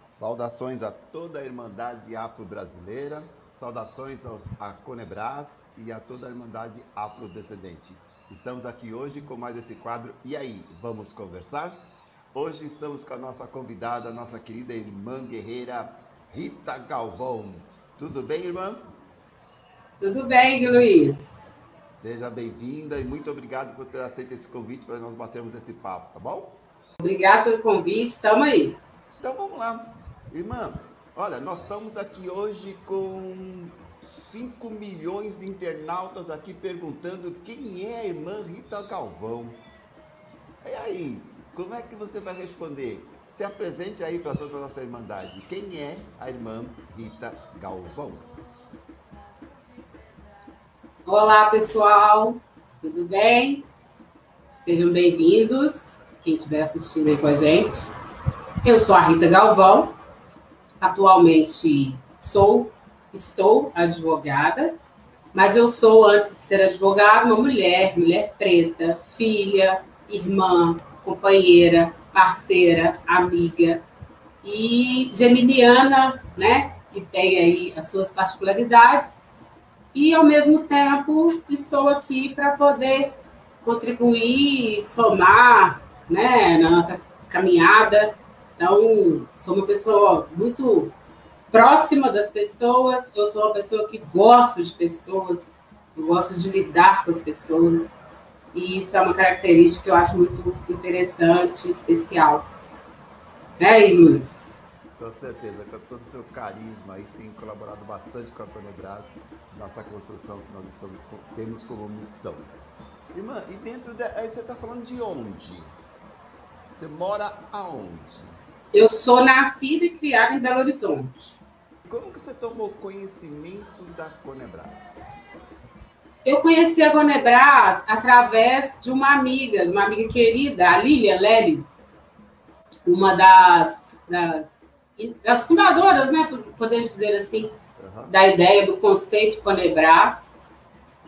Saudações a toda a Irmandade Afro-Brasileira, saudações à Conebras e a toda a Irmandade Afrodescendente. Estamos aqui hoje com mais esse quadro E aí, vamos conversar? Hoje estamos com a nossa convidada, a nossa querida irmã guerreira Rita Galvão. Tudo bem, irmã? Tudo bem, Luiz. Seja bem-vinda e muito obrigado por ter aceito esse convite para nós batermos esse papo, tá bom? Obrigada pelo convite, estamos aí. Então vamos lá. Irmã, olha, nós estamos aqui hoje com 5 milhões de internautas aqui perguntando quem é a irmã Rita Galvão. E aí, como é que você vai responder? Se apresente aí para toda a nossa Irmandade. Quem é a irmã Rita Galvão? Olá, pessoal. Tudo bem? Sejam bem-vindos, quem estiver assistindo aí com a gente. Eu sou a Rita Galvão. Atualmente estou advogada, mas eu sou, antes de ser advogada, uma mulher preta, filha, irmã, companheira, parceira, amiga e geminiana, né, que tem aí as suas particularidades. E, ao mesmo tempo, estou aqui para poder contribuir, somar, né, na nossa caminhada. Então, sou uma pessoa muito próxima das pessoas, eu sou uma pessoa que gosto de pessoas, eu gosto de lidar com as pessoas, e isso é uma característica que eu acho muito interessante e especial. Né, Luiz? Com certeza, com todo o seu carisma aí, tem colaborado bastante com a Conebras, nossa construção que nós temos como missão. Irmã, e dentro aí você está falando de onde? Você mora aonde? Eu sou nascida e criada em Belo Horizonte. Como que você tomou conhecimento da Conebras? Eu conheci a Conebras através de uma amiga querida, a Lília Leles, uma das fundadoras, né, podemos dizer assim, da ideia do conceito Conebras.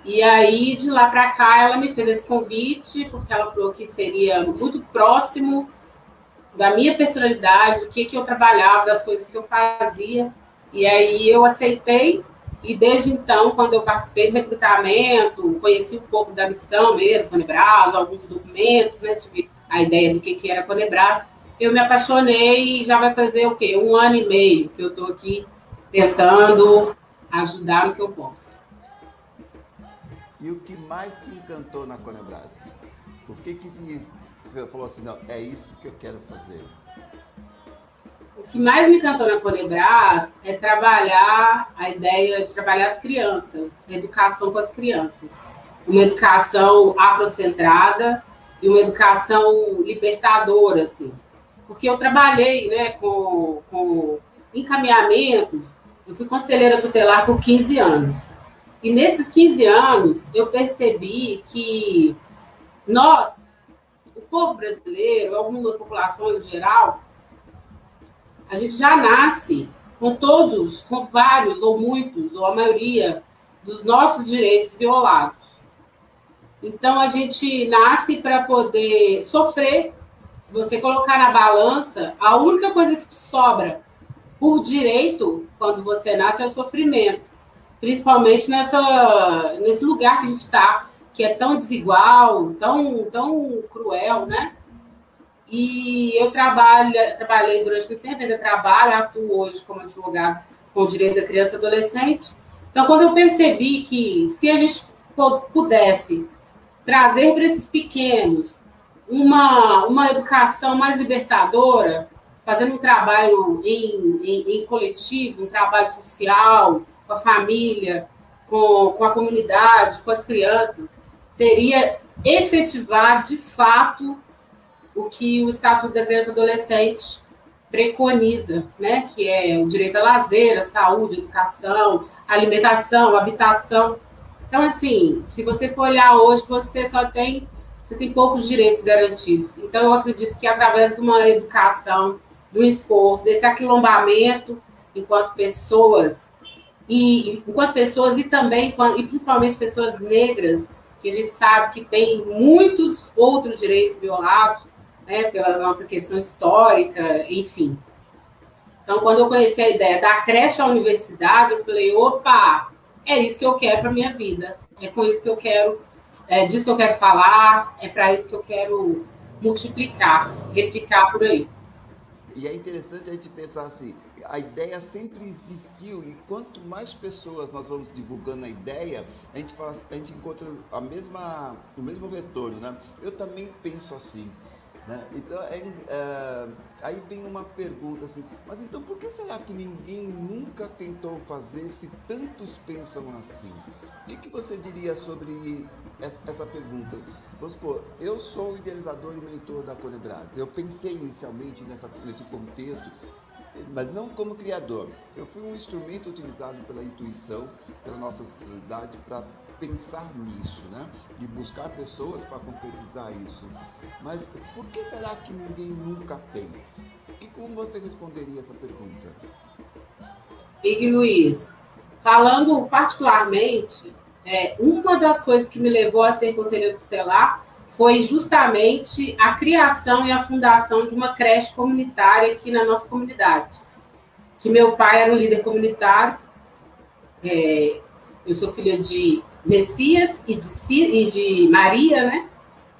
E aí, de lá para cá, ela me fez esse convite, porque ela falou que seria muito próximo da minha personalidade, do que eu trabalhava, das coisas que eu fazia. E aí eu aceitei, e desde então, quando eu participei do recrutamento, conheci um pouco da missão mesmo, Conebras, alguns documentos, né, tive a ideia do que era Conebras, eu me apaixonei e já vai fazer o quê? 1 ano e meio que eu estou aqui tentando ajudar no que eu posso. E o que mais te encantou na Conebras? O que falou assim, não, é isso que eu quero fazer? O que mais me encantou na Conebras é trabalhar a ideia de trabalhar as crianças, a educação com as crianças. Uma educação afrocentrada e uma educação libertadora, assim. Porque eu trabalhei, né, com encaminhamentos, eu fui conselheira tutelar por 15 anos. E nesses 15 anos, eu percebi que nós, o povo brasileiro, algumas populações em geral, a gente já nasce com vários ou muitos, ou a maioria dos nossos direitos violados. Então, a gente nasce para poder sofrer. Se você colocar na balança, a única coisa que te sobra por direito, quando você nasce, é o sofrimento. Principalmente nesse lugar que a gente está, que é tão desigual, tão cruel, né? E eu trabalhei durante muito tempo, ainda atuo hoje como advogado com o direito da criança e adolescente. Então, quando eu percebi que se a gente pudesse trazer para esses pequenos uma educação mais libertadora, fazendo um trabalho em coletivo, um trabalho social, com a família, com a comunidade, com as crianças, seria efetivar, de fato, o que o Estatuto da Criança e Adolescente preconiza, né? Que é o direito a lazer, a saúde, a educação, a alimentação, a habitação. Então, assim, se você for olhar hoje, você tem poucos direitos garantidos. Então, eu acredito que através de uma educação, do esforço, desse aquilombamento, enquanto pessoas e também, e principalmente pessoas negras, que a gente sabe que tem muitos outros direitos violados, né, pela nossa questão histórica, enfim. Então, quando eu conheci a ideia da creche à universidade, eu falei, opa, é isso que eu quero para minha vida. É com isso que eu quero, é disso que eu quero falar, é para isso que eu quero multiplicar, replicar por aí. E é interessante a gente pensar assim, a ideia sempre existiu e quanto mais pessoas nós vamos divulgando a ideia, a gente encontra o mesmo retorno, né? Eu também penso assim, né? Então, aí vem uma pergunta assim, mas então por que será que ninguém nunca tentou fazer se tantos pensam assim? O que você diria sobre essa pergunta? Vamos supor, eu sou o idealizador e mentor da Conebras. Eu pensei inicialmente nesse contexto, mas não como criador. Eu fui um instrumento utilizado pela intuição, pela nossa sociedade, para pensar nisso, né? E buscar pessoas para concretizar isso. Mas por que será que ninguém nunca fez? E como você responderia essa pergunta? Big Luiz, falando particularmente, uma das coisas que me levou a ser conselheiro tutelar foi justamente a criação e a fundação de uma creche comunitária aqui na nossa comunidade. Que meu pai era um líder comunitário, eu sou filha de Messias e de Maria, né?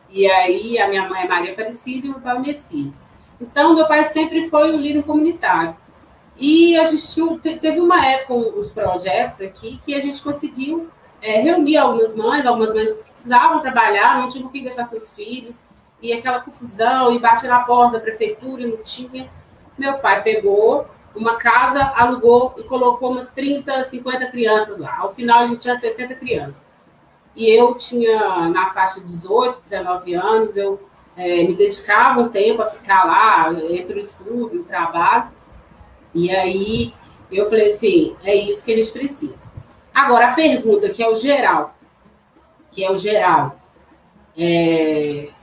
E aí a minha mãe é Maria Aparecida e meu pai é Messias. Então, meu pai sempre foi um líder comunitário. E a gente teve uma época, uns projetos aqui, que a gente conseguiu reunir algumas mães que precisavam trabalhar, não tinham quem deixar seus filhos, e aquela confusão, e bate na porta da prefeitura e não tinha. Meu pai pegou uma casa, alugou e colocou umas 30, 50 crianças lá. Ao final, a gente tinha 60 crianças. E eu tinha, na faixa de 18, 19 anos, eu me dedicava um tempo a ficar lá, entre o estudo e o trabalho. E aí eu falei assim, é isso que a gente precisa. Agora, a pergunta que é o geral,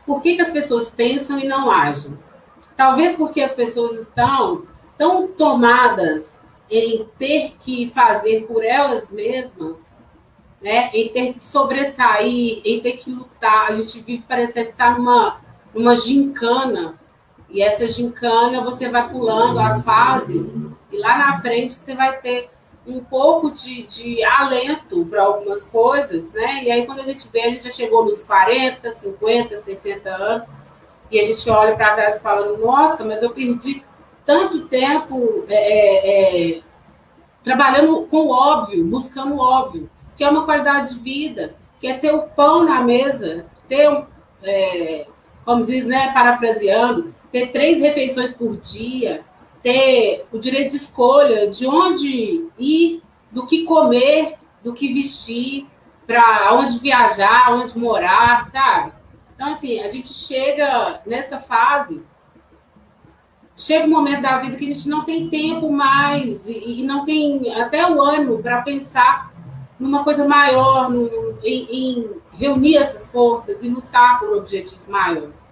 por que as pessoas pensam e não agem? Talvez porque as pessoas estão tão tomadas em ter que fazer por elas mesmas, né? Em ter que sobressair, em ter que lutar. A gente vive parecendo que está numa gincana, e essa gincana você vai pulando as fases, e lá na frente você vai ter um pouco de alento para algumas coisas, né? E aí quando a gente vê, a gente já chegou nos 40, 50, 60 anos, e a gente olha para trás e fala, nossa, mas eu perdi tanto tempo trabalhando com o óbvio, buscando o óbvio, que é uma qualidade de vida, que é ter o pão na mesa, ter, como diz, né, parafraseando, ter 3 refeições por dia, ter o direito de escolha de onde ir, do que comer, do que vestir, para onde viajar, onde morar, sabe? Então, assim, a gente chega nessa fase, chega um momento da vida que a gente não tem tempo mais e não tem até o ânimo para pensar numa coisa maior, em reunir essas forças e lutar por objetivos maiores.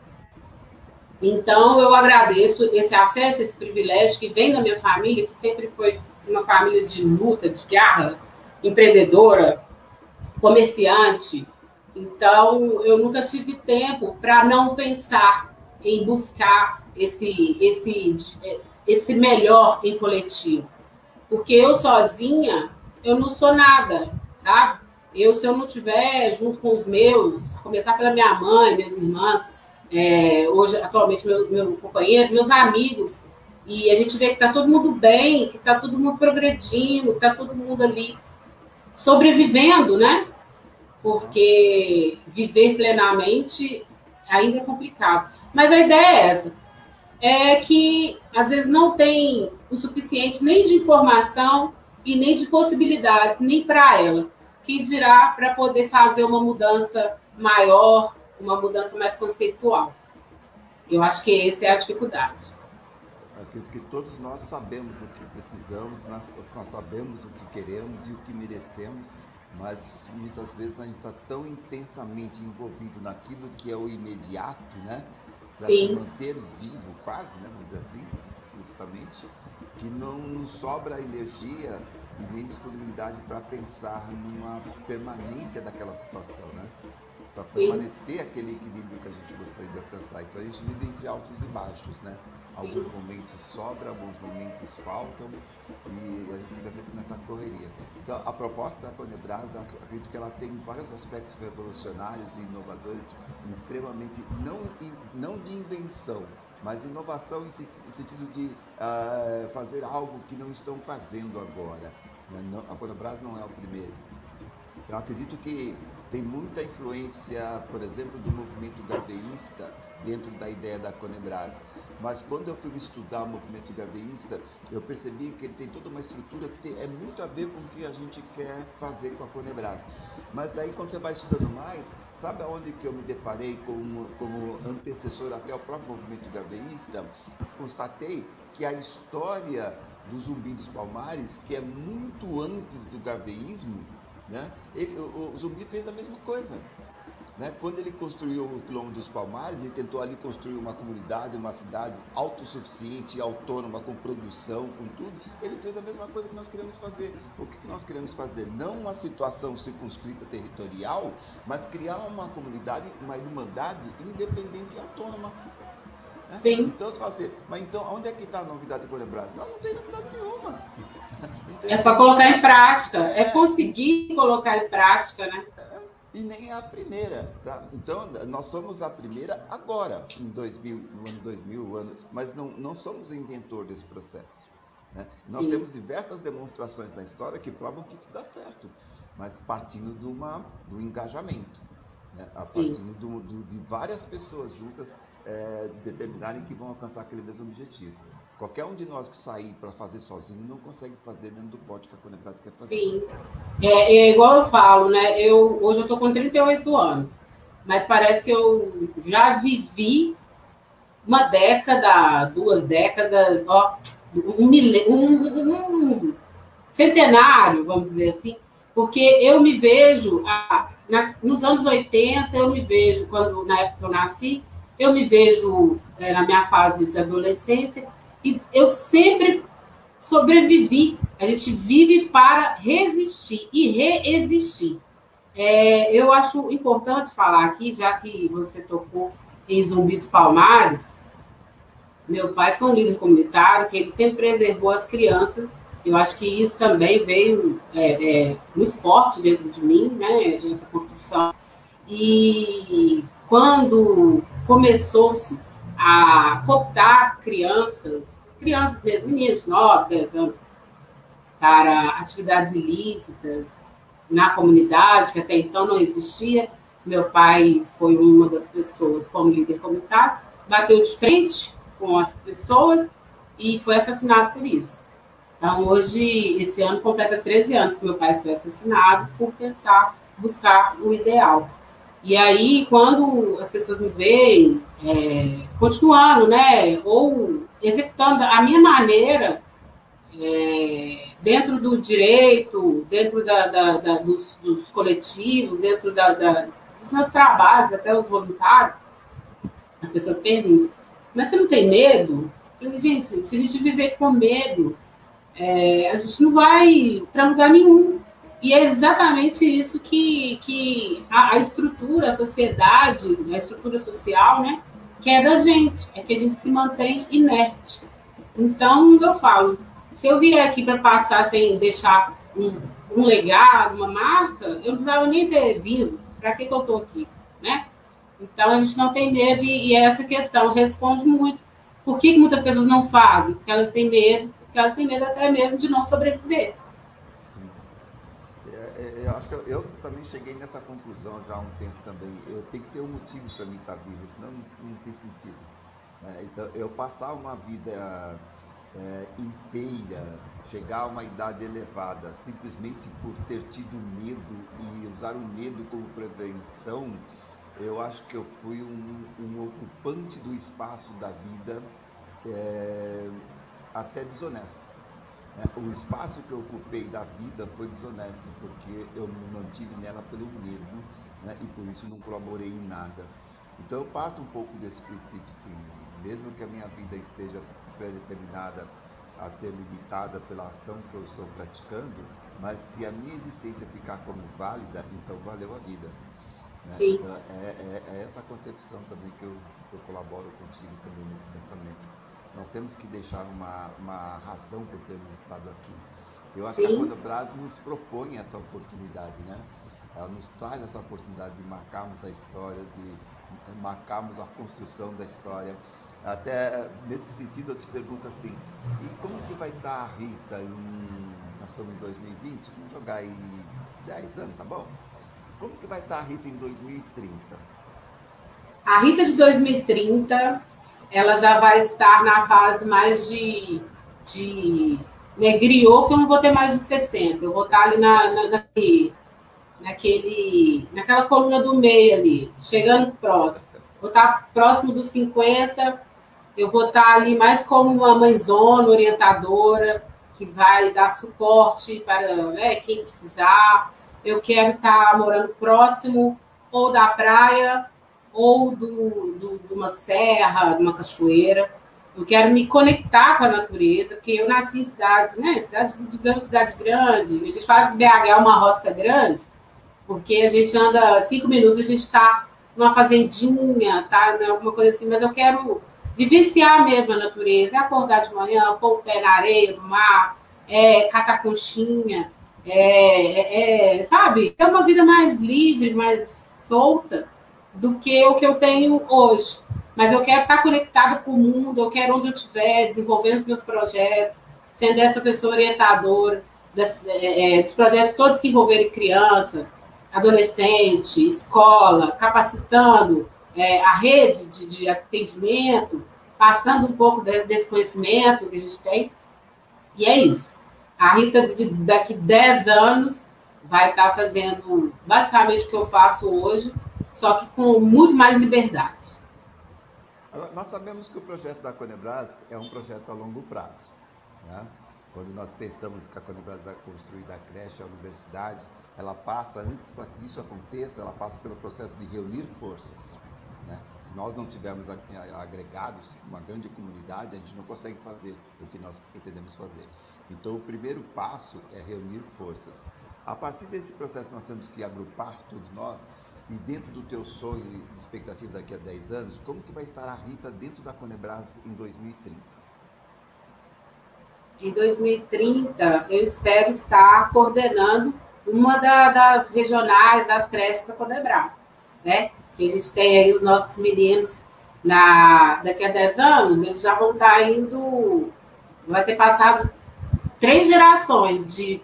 Então, eu agradeço esse acesso, esse privilégio que vem da minha família, que sempre foi uma família de luta, de garra, empreendedora, comerciante. Então, eu nunca tive tempo para não pensar em buscar esse melhor em coletivo. Porque eu sozinha, eu não sou nada, sabe? Se eu não estiver junto com os meus, a começar pela minha mãe, minhas irmãs, hoje, atualmente, meu companheiro, meus amigos, e a gente vê que está todo mundo bem, que está todo mundo progredindo, que está todo mundo ali sobrevivendo, né? Porque viver plenamente ainda é complicado. Mas a ideia é essa. É que, às vezes, não tem o suficiente nem de informação e nem de possibilidades, nem para ela. Que dirá para poder fazer uma mudança maior, uma mudança mais conceitual. Eu acho que essa é a dificuldade. Acredito que todos nós sabemos o que precisamos, nós sabemos o que queremos e o que merecemos, mas muitas vezes a gente está tão intensamente envolvido naquilo que é o imediato, né? Para se manter vivo, quase, né? Vamos dizer assim, justamente, que não nos sobra energia e nem disponibilidade para pensar numa permanência daquela situação, né? para permanecer aquele equilíbrio que a gente gostaria de alcançar. Então a gente vive entre altos e baixos, né? Alguns momentos sobram, alguns momentos faltam e a gente fica sempre nessa correria. Então a proposta da Conebras, eu acredito que ela tem vários aspectos revolucionários e inovadores, extremamente, não de invenção, mas inovação no sentido de fazer algo que não estão fazendo agora. A Conebras não é o primeiro. Eu acredito que tem muita influência, por exemplo, do movimento garveísta dentro da ideia da Conebras. Mas quando eu fui estudar o movimento garveísta, eu percebi que ele tem toda uma estrutura que é muito a ver com o que a gente quer fazer com a Conebras. Mas aí quando você vai estudando mais, sabe aonde que eu me deparei como antecessor até ao próprio movimento garveísta? Constatei que a história do Zumbi dos Palmares, que é muito antes do garveísmo, né? O Zumbi fez a mesma coisa. Né? Quando ele construiu o Quilombo dos Palmares e tentou ali construir uma comunidade, uma cidade autossuficiente, autônoma, com produção, com tudo, ele fez a mesma coisa que nós queremos fazer. O que nós queremos fazer? Não uma situação circunscrita territorial, mas criar uma comunidade, uma irmandade independente e autônoma. Né? Sim. Então você fala assim, mas então onde é que está a novidade do Conebras? Não tem novidade nenhuma. É só colocar em prática, é conseguir colocar em prática, né? E nem é a primeira, tá? Então, nós somos a primeira agora, no ano 2000, mas não somos o inventor desse processo. Né? Nós temos diversas demonstrações na história que provam que isso dá certo, mas partindo do engajamento, né? A partindo de várias pessoas juntas determinarem que vão alcançar aquele mesmo objetivo. Qualquer um de nós que sair para fazer sozinho não consegue fazer dentro do pote que a Conebras quer fazer. Sim. É igual eu falo, né? Hoje eu estou com 38 anos, mas parece que eu já vivi uma década, 2 décadas, um centenário, vamos dizer assim, porque eu me vejo, nos anos 80, eu me vejo, na época que eu nasci, eu me vejo na minha fase de adolescência, e eu sempre sobrevivi. A gente vive para resistir e reexistir. Eu acho importante falar aqui, já que você tocou em Zumbi dos Palmares, meu pai foi um líder comunitário que ele sempre preservou as crianças. Eu acho que isso também veio muito forte dentro de mim, né, essa construção. E quando começou-se a cooptar crianças mesmo, meninos de 9, 10 anos, para atividades ilícitas na comunidade, que até então não existia. Meu pai foi uma das pessoas, como líder comunitário, bateu de frente com as pessoas e foi assassinado por isso. Então, hoje, esse ano, completa 13 anos que meu pai foi assassinado por tentar buscar o ideal. E aí, quando as pessoas me veem continuando, né, ou executando a minha maneira, dentro do direito, dentro dos coletivos, dentro dos meus trabalhos, até os voluntários, as pessoas perguntam, mas você não tem medo? Eu falei, gente, se a gente viver com medo, a gente não vai para lugar nenhum. E é exatamente isso que a estrutura, a sociedade, a estrutura social, né, quer da gente, é que a gente se mantém inerte. Então, eu falo, se eu vier aqui para passar sem deixar um legado, uma marca, eu não precisava nem ter vindo. Para que eu estou aqui, né? Então, a gente não tem medo e essa questão responde muito. Por que muitas pessoas não fazem? Porque elas têm medo, até mesmo de não sobreviver. Eu acho que eu também cheguei nessa conclusão já há um tempo também. Eu tenho que ter um motivo para mim estar vivo, senão não tem sentido. Então, eu passar uma vida inteira, chegar a uma idade elevada, simplesmente por ter tido medo e usar o medo como prevenção, eu acho que eu fui um ocupante do espaço da vida até desonesto. O espaço que eu ocupei da vida foi desonesto, porque eu me mantive nela pelo medo, né, e por isso não colaborei em nada. Então eu parto um pouco desse princípio, sim. Mesmo que a minha vida esteja predeterminada a ser limitada pela ação que eu estou praticando, mas se a minha existência ficar como válida, então valeu a vida. Né? Sim. Então, é essa concepção também que eu colaboro contigo também nesse pensamento. Nós temos que deixar uma razão por termos estado aqui. Eu acho que a Sim. Conebras nos propõe essa oportunidade, né? Ela nos traz essa oportunidade de marcarmos a história, de marcarmos a construção da história. Até nesse sentido eu te pergunto assim, e como que vai estar a Rita nós estamos em 2020, vamos jogar aí 10 anos, tá bom? Como que vai estar a Rita em 2030? A Rita de 2030, ela já vai estar na fase mais de griot, que eu não vou ter mais de 60. Eu vou estar ali naquela coluna do meio ali, chegando próximo. Vou estar próximo dos 50. Eu vou estar ali mais como uma mãezona, orientadora, que vai dar suporte para, né, quem precisar. Eu quero estar morando próximo ou da praia ou de uma serra, de uma cachoeira. Eu quero me conectar com a natureza, porque eu nasci em cidade, né? Cidade grande. A gente fala que BH é uma roça grande, porque a gente anda 5 minutos, a gente está numa fazendinha, tá? Alguma coisa assim, mas eu quero vivenciar mesmo a natureza, é acordar de manhã, pôr o pé na areia, no mar, catar conchinha, sabe? É uma vida mais livre, mais solta do que o que eu tenho hoje. Mas eu quero estar conectada com o mundo, eu quero onde eu estiver, desenvolvendo os meus projetos, sendo essa pessoa orientadora dos projetos todos que envolverem criança, adolescente, escola, capacitando a rede de atendimento, passando um pouco desse conhecimento que a gente tem. E é isso. A Rita, daqui 10 anos, vai estar fazendo basicamente o que eu faço hoje, só que com muito mais liberdade. Nós sabemos que o projeto da Conebras é um projeto a longo prazo, né? Quando nós pensamos que a Conebras vai construir da creche à universidade, ela passa, antes para que isso aconteça, ela passa pelo processo de reunir forças, né? Se nós não tivermos agregados, uma grande comunidade, a gente não consegue fazer o que nós pretendemos fazer. Então, o primeiro passo é reunir forças. A partir desse processo, nós temos que agrupar todos nós, e dentro do teu sonho e expectativa daqui a 10 anos, como que vai estar a Rita dentro da Conebras em 2030? Em 2030, eu espero estar coordenando uma das regionais das creches da Conebras, né? Que a gente tem aí os nossos meninos daqui a 10 anos, eles já vão estar indo, vai ter passado 3 gerações de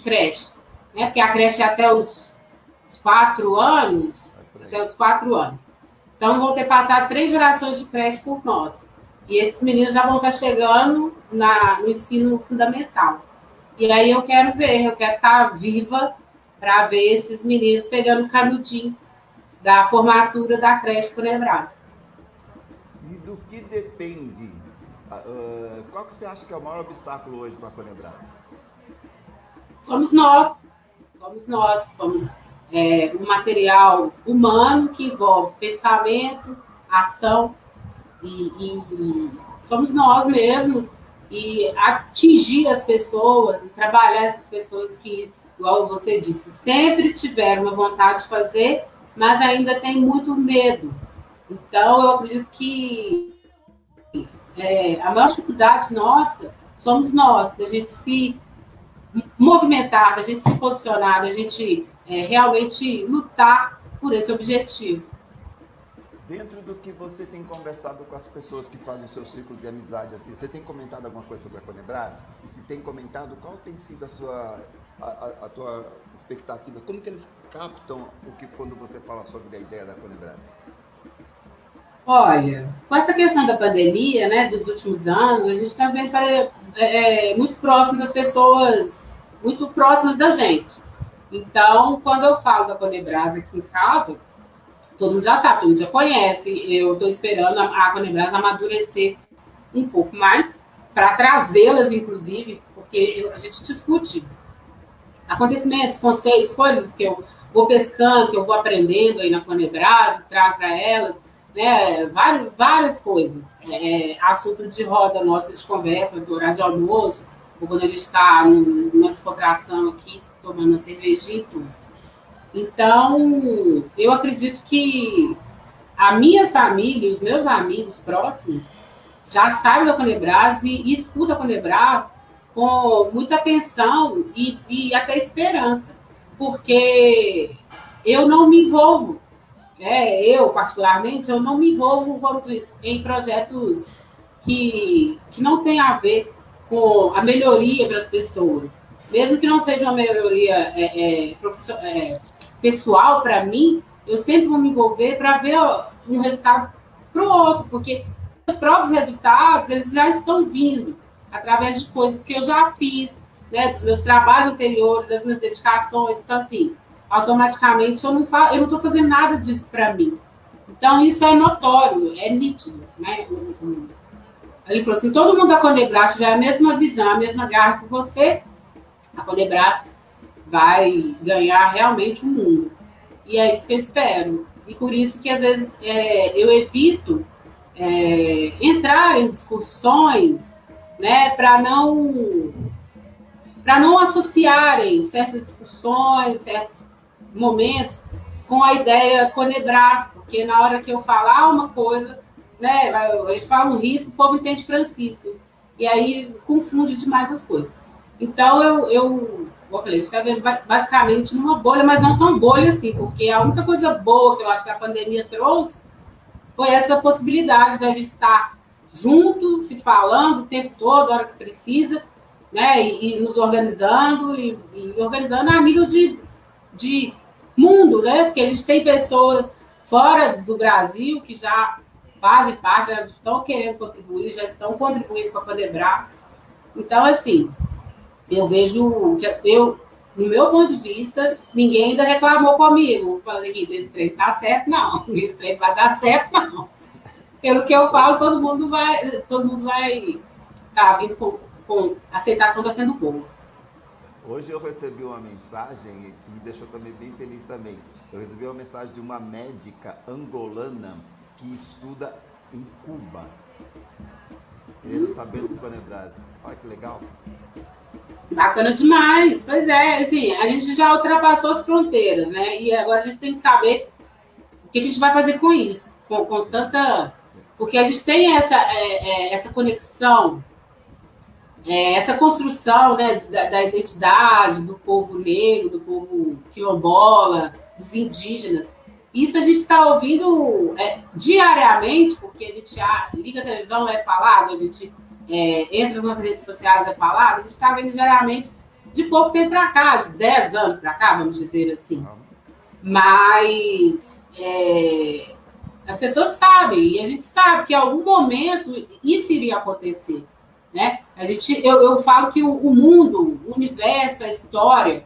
creche, né? Porque a creche é até os 4 anos, Então, vão ter passado 3 gerações de creche por nós. E esses meninos já vão estar chegando no ensino fundamental. E aí eu quero estar viva para ver esses meninos pegando o canudinho da formatura da creche Conebras. E do que depende? Qual que você acha que é o maior obstáculo hoje para a Conebras? Somos nós. Somos um material humano que envolve pensamento, ação, e somos nós mesmos. E atingir as pessoas, trabalhar essas pessoas que, igual você disse, sempre tiveram uma vontade de fazer, mas ainda tem muito medo. Então, eu acredito que a maior dificuldade nossa somos nós, da gente se movimentar, da gente se posicionar, da gente realmente lutar por esse objetivo. Dentro do que você tem conversado com as pessoas que fazem o seu círculo de amizade, assim, você tem comentado alguma coisa sobre a Conebras? E se tem comentado, qual tem sido a tua expectativa? Como que eles captam quando você fala sobre a ideia da Conebras? Olha, com essa questão da pandemia, né, dos últimos anos, a gente está vendo muito próximo das pessoas, muito próximas da gente. Então, quando eu falo da Conebras aqui em casa, todo mundo já sabe, todo mundo já conhece. Eu estou esperando a Conebras amadurecer um pouco mais para trazê-las, inclusive, porque a gente discute acontecimentos, conceitos, coisas que eu vou pescando, que eu vou aprendendo aí na Conebras, trago para elas, né, várias coisas. Assunto de roda nossa de conversa, do horário de almoço, ou quando a gente está numa descontração aqui, tomando uma cervejinha e tudo. Então, eu acredito que a minha família, os meus amigos próximos, já sabem da Conebras e escutam a Conebras com muita atenção e até esperança, porque eu não me envolvo, eu particularmente, eu não me envolvo, vamos dizer, em projetos que não têm a ver com a melhoria para as pessoas, mesmo que não seja uma melhoria pessoal para mim, eu sempre vou me envolver para ver um resultado para o outro, porque os próprios resultados eles já estão vindo através de coisas que eu já fiz, né, dos meus trabalhos anteriores, das minhas dedicações. Então, assim, automaticamente eu não estou fazendo nada disso para mim. Então, isso é notório, é nítido, né? Ele falou assim, todo mundo da Conebras tiver a mesma visão, a mesma garra que você, a Conebras vai ganhar realmente o mundo. E é isso que eu espero. E por isso que, às vezes, eu evito entrar em discussões, né, para não associarem certas discussões, certos momentos com a ideia Conebras, porque na hora que eu falar uma coisa, né, a gente fala um risco, o povo entende Francisco, e aí confunde demais as coisas. Então, eu falei, a gente está vendo basicamente numa bolha, mas não tão bolha assim, porque a única coisa boa que eu acho que a pandemia trouxe foi essa possibilidade de a gente estar junto, se falando o tempo todo, a hora que precisa, né, e nos organizando, e organizando a nível de mundo, né, porque a gente tem pessoas fora do Brasil que já fazem parte, já estão querendo contribuir, já estão contribuindo com a Conebras. Então, assim, eu vejo, no meu ponto de vista, ninguém ainda reclamou comigo. Falei que esse trem tá certo, não. Esse trem vai dar certo, não. Pelo que eu falo, todo mundo vai estar vindo com aceitação está sendo boa. Hoje eu recebi uma mensagem que me deixou também bem feliz também. Eu recebi uma mensagem de uma médica angolana que estuda em Cuba. Querendo saber do Conebras. Olha que legal. Bacana demais. Pois é, assim, a gente já ultrapassou as fronteiras, né? E agora a gente tem que saber o que a gente vai fazer com isso. Com tanta... Porque a gente tem essa conexão, essa construção, né, da identidade do povo negro, do povo quilombola, dos indígenas. Isso a gente está ouvindo diariamente, porque a gente liga a televisão, é falado, a gente entra nas nossas redes sociais, é falado, a gente está vendo diariamente de pouco tempo para cá, de 10 anos para cá, vamos dizer assim. Mas as pessoas sabem, e a gente sabe que em algum momento isso iria acontecer. Né? Eu falo que o mundo, o universo, a história,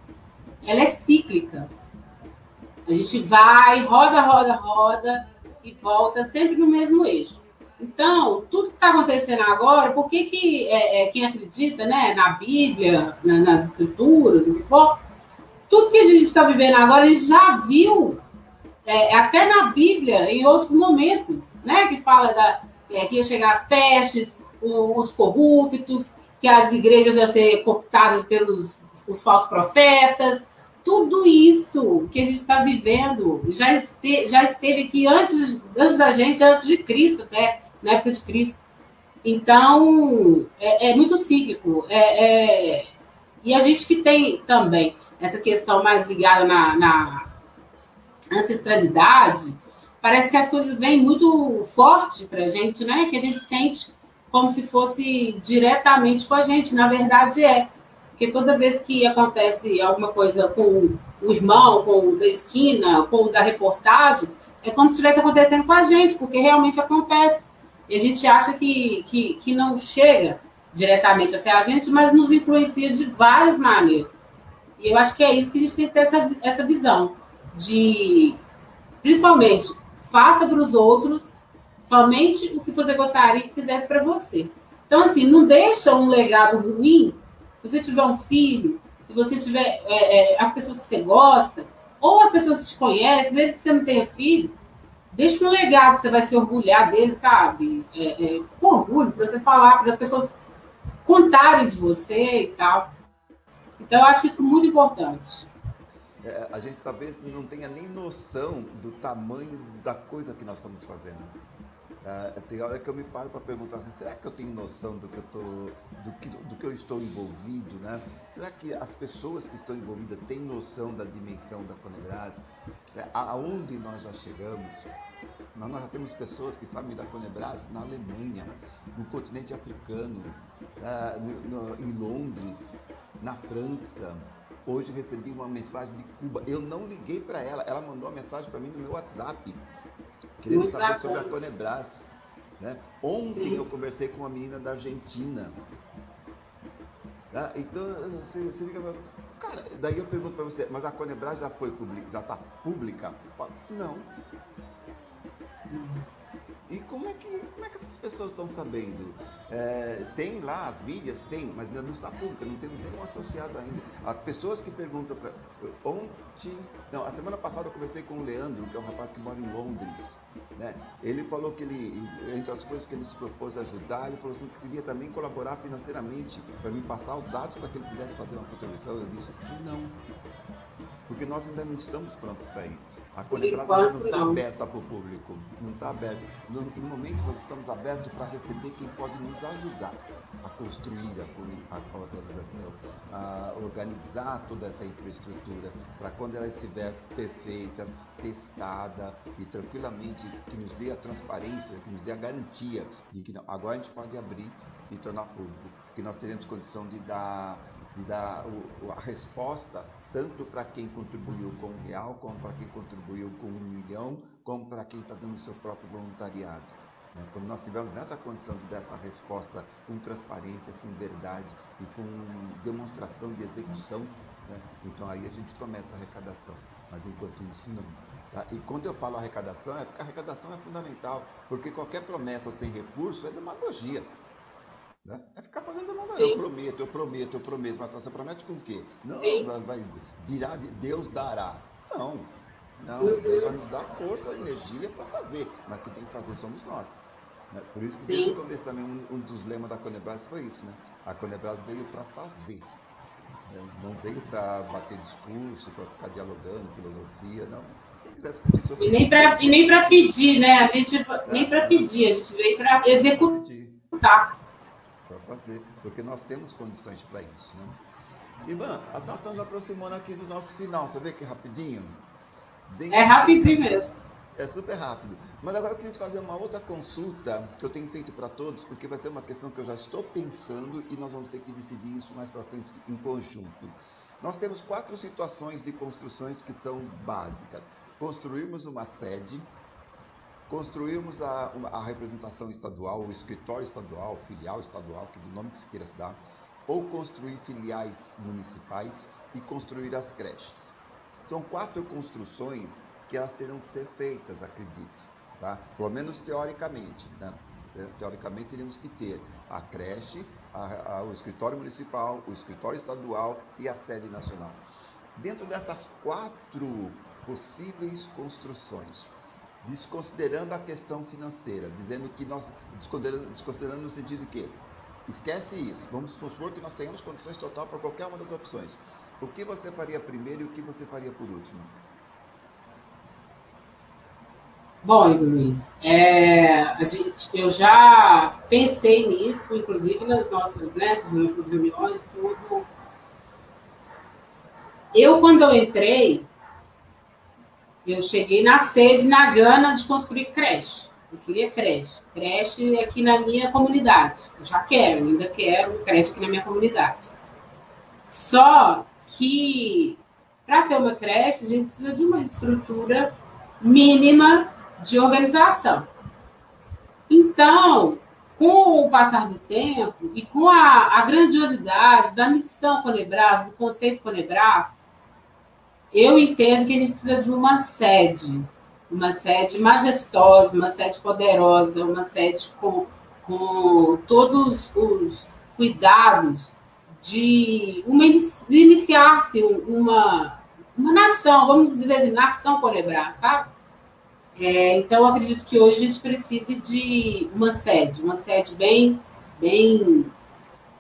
ela é cíclica. A gente vai, roda e volta sempre no mesmo eixo. Então, tudo que está acontecendo agora, por que quem acredita, né, na Bíblia, nas Escrituras, no que for, tudo que a gente está vivendo agora, a gente já viu, até na Bíblia, em outros momentos, né, que fala que ia chegar as pestes, os corruptos, que as igrejas iam ser cooptadas pelos os falsos profetas. Tudo isso que a gente está vivendo já esteve aqui antes da gente, antes de Cristo, até na época de Cristo. Então, é muito cíclico. E a gente que tem também essa questão mais ligada na ancestralidade, parece que as coisas vêm muito forte para a gente, né? Que a gente sente como se fosse diretamente com a gente. Na verdade, porque toda vez que acontece alguma coisa com o irmão, com o da esquina, com o da reportagem, é como se estivesse acontecendo com a gente, porque realmente acontece. E a gente acha que não chega diretamente até a gente, mas nos influencia de várias maneiras. E eu acho que é isso que a gente tem que ter essa visão de, principalmente, faça para os outros somente o que você gostaria que fizesse para você. Então, assim, não deixa um legado ruim. Se você tiver um filho, se você tiver as pessoas que você gosta, ou as pessoas que te conhecem, mesmo que você não tenha filho, deixa um legado que você vai se orgulhar dele, sabe? Com orgulho, para você falar, para as pessoas contarem de você e tal. Então, eu acho isso muito importante. a gente talvez não tenha nem noção do tamanho da coisa que nós estamos fazendo. Tem hora que eu me paro para perguntar assim, será que eu tenho noção do que eu estou envolvido, né? Será que as pessoas que estão envolvidas têm noção da dimensão da Conebras? Aonde nós já chegamos? Nós já temos pessoas que sabem da Conebras na Alemanha, no continente africano, em Londres, na França. Hoje recebi uma mensagem de Cuba. Eu não liguei para ela, ela mandou uma mensagem para mim no meu WhatsApp, querendo saber sobre a Conebras. Né? Ontem eu conversei com uma menina da Argentina. Então, você fica... Cara, daí eu pergunto para você, mas a Conebras já foi pública, já está pública? Não. E como é que essas pessoas estão sabendo? Tem lá as mídias? Tem, mas ainda não está pública, não temos nenhum associado ainda. As pessoas que perguntam para... a semana passada eu conversei com o Leandro, que é um rapaz que mora em Londres. Né? Ele falou que entre as coisas que ele se propôs a ajudar, ele falou assim que queria também colaborar financeiramente para me passar os dados para que ele pudesse fazer uma contribuição. Eu disse, não. Porque nós ainda não estamos prontos para isso. A Conebras não está aberta para o público, não está aberta. No momento nós estamos abertos para receber quem pode nos ajudar a construir a organização, a organizar toda essa infraestrutura, para quando ela estiver perfeita, testada e tranquilamente, que nos dê a transparência, que nos dê a garantia de que não, agora a gente pode abrir e tornar público, que nós teremos condição de dar a resposta tanto para quem contribuiu com R$1, como para quem contribuiu com 1 milhão, como para quem está dando o seu próprio voluntariado. Quando nós estivermos nessa condição de dar essa resposta com transparência, com verdade e com demonstração de execução, né? Então aí a gente começa a arrecadação, mas enquanto isso não. Tá? E quando eu falo arrecadação, é porque a arrecadação é fundamental, porque qualquer promessa sem recurso é demagogia. Né? É ficar fazendo demagogia. Eu prometo, mas você promete com o quê? Não, vai virar de Deus dará. Não, Deus vai nos dar força, energia para fazer, mas quem tem que fazer somos nós. Né? Por isso que desde o começo também um dos lemas da Conebras foi isso, né? A Conebras veio para fazer, né? Não veio para bater discurso, para ficar dialogando, filosofia, não. Quem quiser discutir sobre isso. E nem para pedir, né? A gente nem para pedir, a gente veio para executar. Para fazer, porque nós temos condições para isso, né? Ivan, nós estamos aproximando aqui do nosso final, você vê que rapidinho? Rapidinho mesmo. É super rápido. Mas agora eu queria te fazer uma outra consulta que eu tenho feito para todos, porque vai ser uma questão que eu já estou pensando e nós vamos ter que decidir isso mais para frente em conjunto. Nós temos 4 situações de construções que são básicas. Construirmos uma sede, construirmos a representação estadual, o escritório estadual, filial estadual, que do nome que se queira se dar, ou construir filiais municipais e construir as creches. São 4 construções que elas terão que ser feitas, acredito, tá? Pelo menos teoricamente, né? Teoricamente teríamos que ter a creche, o escritório municipal, o escritório estadual e a sede nacional. Dentro dessas 4 possíveis construções, desconsiderando a questão financeira, dizendo que nós, desconsiderando no sentido de que, esquece isso, vamos supor que nós tenhamos condições total para qualquer uma das opções. O que você faria primeiro e o que você faria por último? Bom, Igor Luiz, eu já pensei nisso, inclusive nas nossas reuniões, tudo. Quando eu entrei, eu cheguei na sede, na gana de construir creche. Eu queria creche. Creche aqui na minha comunidade. Eu já ainda quero creche aqui na minha comunidade. Só que, para ter uma creche, a gente precisa de uma estrutura mínima de organização. Então, com o passar do tempo e com a grandiosidade da missão Conebras, do conceito Conebras, eu entendo que a gente precisa de uma sede majestosa, uma sede poderosa, uma sede com todos os cuidados de iniciar-se uma nação, vamos dizer assim, nação Conebras, sabe? Então, eu acredito que hoje a gente precise de uma sede bem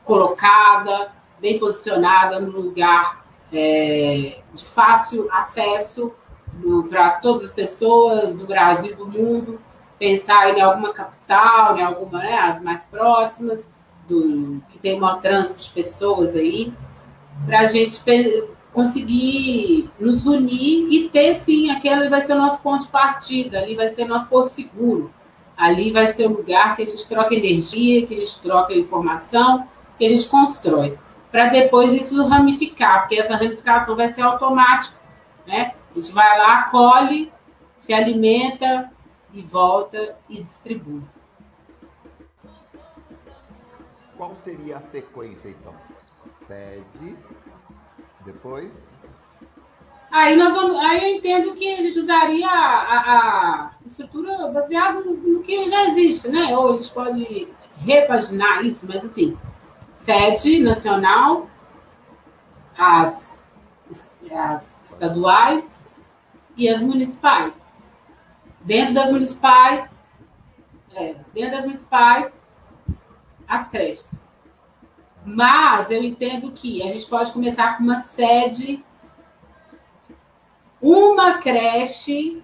colocada, bem posicionada no lugar de fácil acesso para todas as pessoas do Brasil e do mundo, pensar em alguma capital, em alguma, né, as mais próximas, que tem um trânsito de pessoas aí, para a gente conseguir nos unir e ter, sim, aquele vai ser o nosso ponto de partida, ali vai ser nosso porto seguro, ali vai ser o lugar que a gente troca energia, que a gente troca informação, que a gente constrói, para depois isso ramificar, porque essa ramificação vai ser automática, né? A gente vai lá, colhe, se alimenta e volta e distribui. Qual seria a sequência, então? Sede, depois? Aí eu entendo que a gente usaria a estrutura baseada no que já existe, né? Ou a gente pode repaginar isso, mas assim, sede nacional, as estaduais e as municipais. Dentro das municipais, as creches. Mas eu entendo que a gente pode começar com uma sede, uma creche,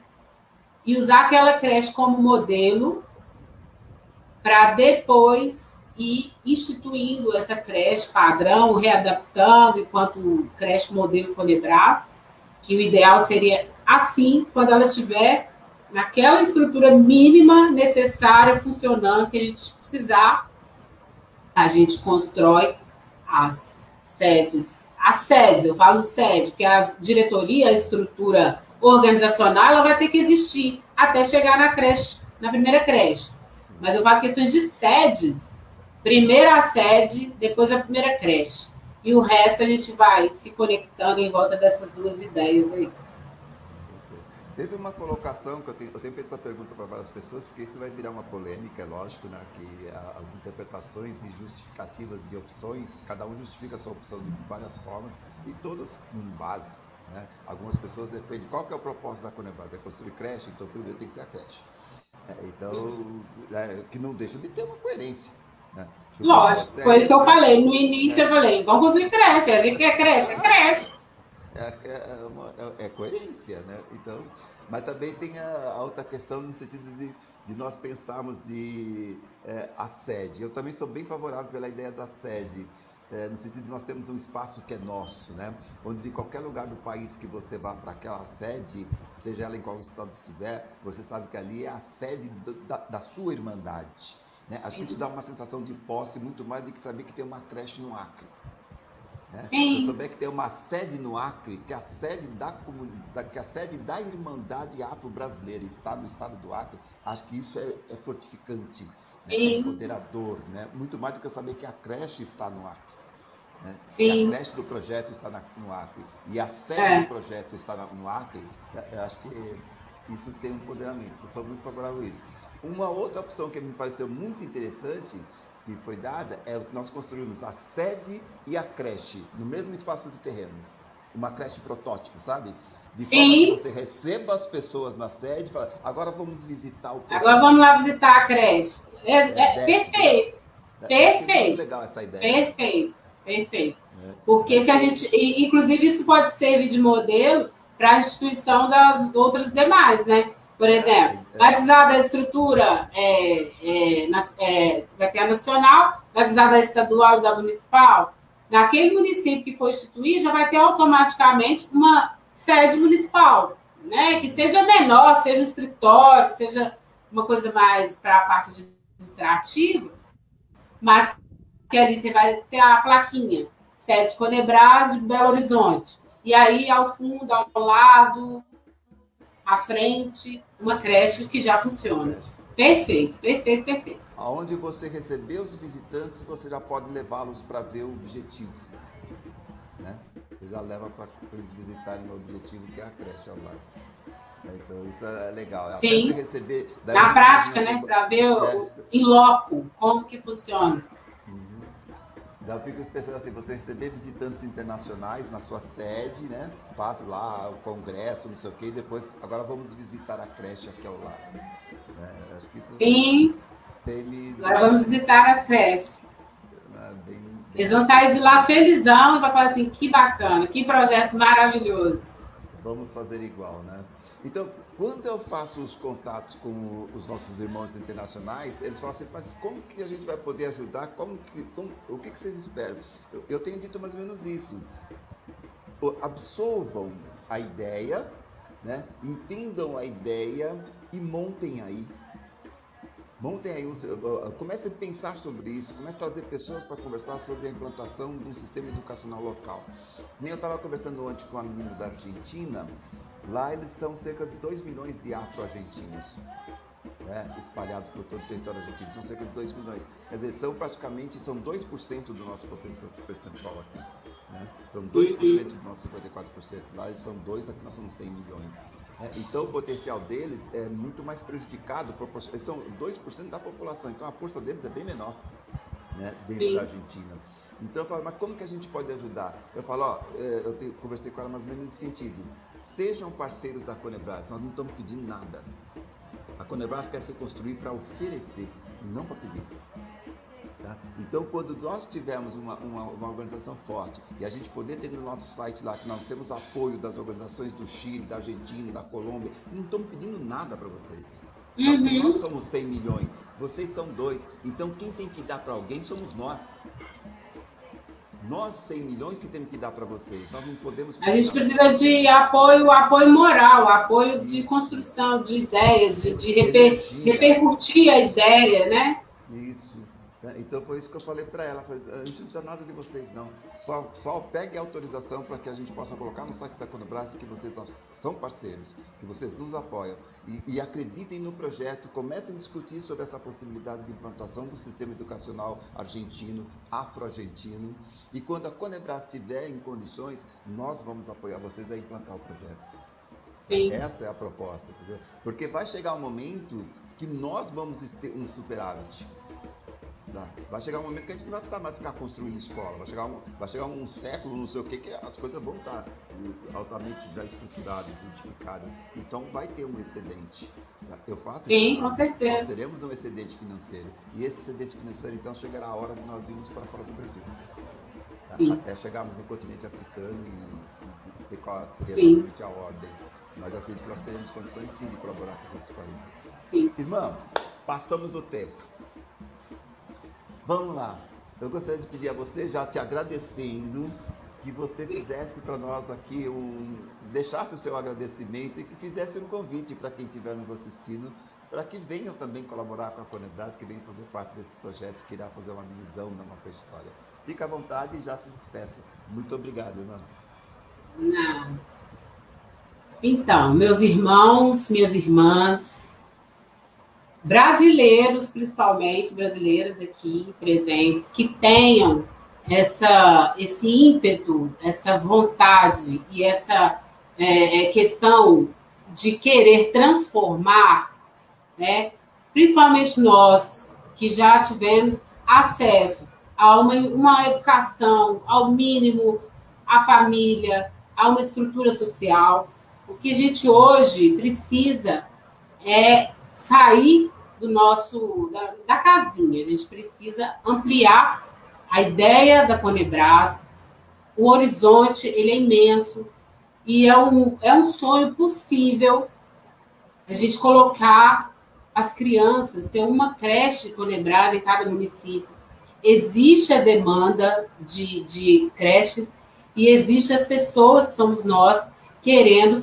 e usar aquela creche como modelo para depois ir instituindo essa creche padrão, readaptando enquanto creche modelo Conebras, que o ideal seria assim, quando ela tiver naquela estrutura mínima necessária, funcionando, que a gente precisar, a gente constrói as sedes. As sedes, eu falo sede, porque a diretoria, a estrutura organizacional, ela vai ter que existir até chegar na creche, na primeira creche. Mas eu falo questões de sedes. Primeiro a sede, depois a primeira creche. E o resto a gente vai se conectando em volta dessas duas ideias aí. Teve uma colocação que eu tenho feito essa pergunta para várias pessoas, porque isso vai virar uma polêmica, é lógico, né? Que as interpretações e justificativas de opções, cada um justifica a sua opção de várias formas, e todas com base, né? Algumas pessoas defendem qual que é o propósito da Conebras, é construir creche, então primeiro tem que ser a creche. Que não deixa de ter uma coerência. Né? Lógico, foi o que eu falei. No início eu falei, vamos construir creche, a gente quer creche, é creche. É coerência, né? Então, mas também tem a outra questão no sentido de nós pensarmos a sede. Eu também sou bem favorável pela ideia da sede, no sentido de nós temos um espaço que é nosso, né? Onde de qualquer lugar do país que você vá para aquela sede, seja ela em qual estado estiver, você sabe que ali é a sede da sua irmandade. Né? Acho que isso dá uma sensação de posse muito mais do que saber que tem uma creche no Acre. Né? Se eu souber que tem uma sede no Acre, que a sede da comunidade, que a sede da Irmandade Afro-Brasileira está no estado do Acre, acho que isso é fortificante, né? É empoderador, né? Muito mais do que eu saber que a creche está no Acre. Né? E a creche do projeto está no Acre e a sede do projeto está no Acre, eu acho que isso tem um empoderamento. Eu sou muito favorável a isso. Uma outra opção que me pareceu muito interessante que foi dada é nós construímos a sede e a creche no mesmo espaço de terreno. Uma creche protótipo, sabe? De forma que você receba as pessoas na sede e fala, agora vamos visitar o projeto. Agora vamos lá visitar a creche. Perfeito. Perfeito. Muito legal essa ideia. Perfeito. Porque se a gente. Inclusive, isso pode servir de modelo para a instituição das outras demais, né? Por exemplo, batizada a estrutura vai ter a nacional, batizada a estadual e da municipal. Naquele município que for instituir, já vai ter automaticamente uma sede municipal, né? Que seja menor, que seja um escritório, que seja uma coisa mais para a parte administrativa, mas que ali você vai ter a plaquinha, sede Conebras de Belo Horizonte. E aí, ao fundo, ao lado, à frente, uma creche que já funciona. Perfeito. Aonde você receber os visitantes, você já pode levá-los para ver o objetivo. Né? Você já leva para eles visitarem o objetivo que é a creche ao lado. Então, isso é legal. Sim. Você receber, na prática, né? Para ver em loco como que funciona. Eu fico pensando assim, você receber visitantes internacionais na sua sede, né? Passe lá o congresso, não sei o quê, e depois, agora vamos visitar a creche aqui ao lado. Acho que isso agora vamos visitar as creches. Eles vão sair de lá felizão e vão falar assim, que bacana, que projeto maravilhoso. Vamos fazer igual, né? Então, quando eu faço os contatos com os nossos irmãos internacionais, eles falam assim, mas como que a gente vai poder ajudar? O que vocês esperam? Eu tenho dito mais ou menos isso. Absorvam a ideia, né? Entendam a ideia e montem aí. Montem aí, comecem a pensar sobre isso, comecem a trazer pessoas para conversar sobre a implantação de um sistema educacional local. Nem eu estava conversando ontem com uma menina da Argentina, lá eles são cerca de 2 milhões de afro-argentinos, né, espalhados por todo o território argentino, são cerca de 2 milhões. Quer dizer, são 2% do nosso percentual aqui. Né? São 2% do nosso 54%, lá eles são 2%, aqui nós somos 100 milhões. Então o potencial deles é muito mais prejudicado, eles são 2% da população, então a força deles é bem menor, né, dentro da Argentina. Então eu falo, mas como que a gente pode ajudar? Eu falo, conversei com ela mais ou menos nesse sentido, sejam parceiros da Conebras, nós não estamos pedindo nada. A Conebras quer se construir para oferecer, não para pedir. Tá? Então, quando nós tivermos uma organização forte e a gente poder ter no nosso site lá que nós temos apoio das organizações do Chile, da Argentina, da Colômbia, não estamos pedindo nada para vocês. Nós somos 100 milhões, vocês são 2. Então, quem tem que dar para alguém somos nós. Nós, 100 milhões, que temos que dar para vocês. Nós não podemos... A gente precisa de apoio moral, apoio de construção de ideia, de repercutir a ideia, né? Isso. Então foi isso que eu falei para ela, a gente não precisa nada de vocês não, só pegue a autorização para que a gente possa colocar no site da Conebras que vocês são parceiros, que vocês nos apoiam e acreditem no projeto, comecem a discutir sobre essa possibilidade de implantação do sistema educacional argentino, afro-argentino, e quando a Conebras estiver em condições, nós vamos apoiar vocês a implantar o projeto. Sim. Essa é a proposta, entendeu? Porque vai chegar um momento que nós vamos ter um superávit. Vai chegar um momento que a gente não vai precisar mais ficar construindo escola, vai chegar um século, não sei o que as coisas vão estar altamente já estruturadas, identificadas, então vai ter um excedente. Eu faço Sim, com certeza. Nós teremos um excedente financeiro, e esse excedente financeiro, então, chegará a hora de nós irmos para fora do Brasil. Sim. Até chegarmos no continente africano e não sei qual seria realmente a ordem, mas eu acredito que nós teremos condições sim de colaborar com os nossos países. Sim. Irmã, passamos do tempo. Vamos lá, eu gostaria de pedir a você, já te agradecendo, que você fizesse para nós aqui, deixasse o seu agradecimento e que fizesse um convite para quem estiver nos assistindo, para que venham também colaborar com a Conebras, que venham fazer parte desse projeto, que irá fazer uma visão da nossa história. Fica à vontade e já se despeça. Muito obrigado, irmã. Não. Então, meus irmãos, minhas irmãs, brasileiros, principalmente, brasileiras aqui presentes, que tenham esse ímpeto, essa vontade e essa questão de querer transformar, né? Principalmente nós que já tivemos acesso a uma educação, ao mínimo, à família, a uma estrutura social. O que a gente hoje precisa é sair da casinha. A gente precisa ampliar a ideia da Conebras. O horizonte, ele é imenso e é um sonho possível a gente colocar as crianças, ter uma creche Conebras em cada município. Existe a demanda de creches e existe as pessoas, que somos nós, querendo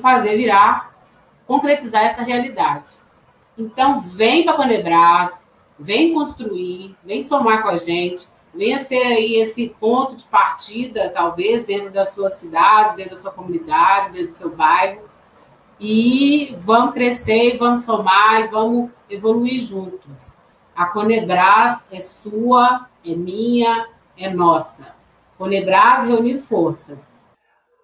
concretizar essa realidade. Então, vem para a Conebras, vem construir, vem somar com a gente, venha ser aí esse ponto de partida, talvez, dentro da sua cidade, dentro da sua comunidade, dentro do seu bairro, e vamos crescer, vamos somar e vamos evoluir juntos. A Conebras é sua, é minha, é nossa. Conebras reunir forças.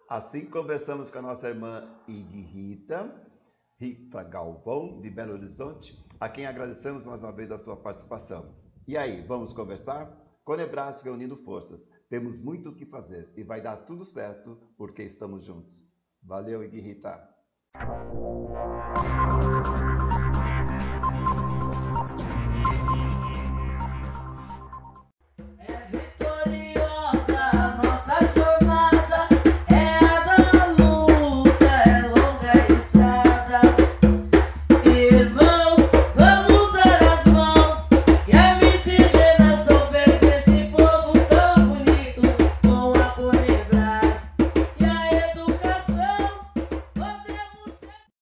Assim conversamos com a nossa irmã Rita Galvão, de Belo Horizonte, a quem agradecemos mais uma vez a sua participação. E aí, vamos conversar? Conebras reunindo forças. Temos muito o que fazer e vai dar tudo certo porque estamos juntos. Valeu, Rita.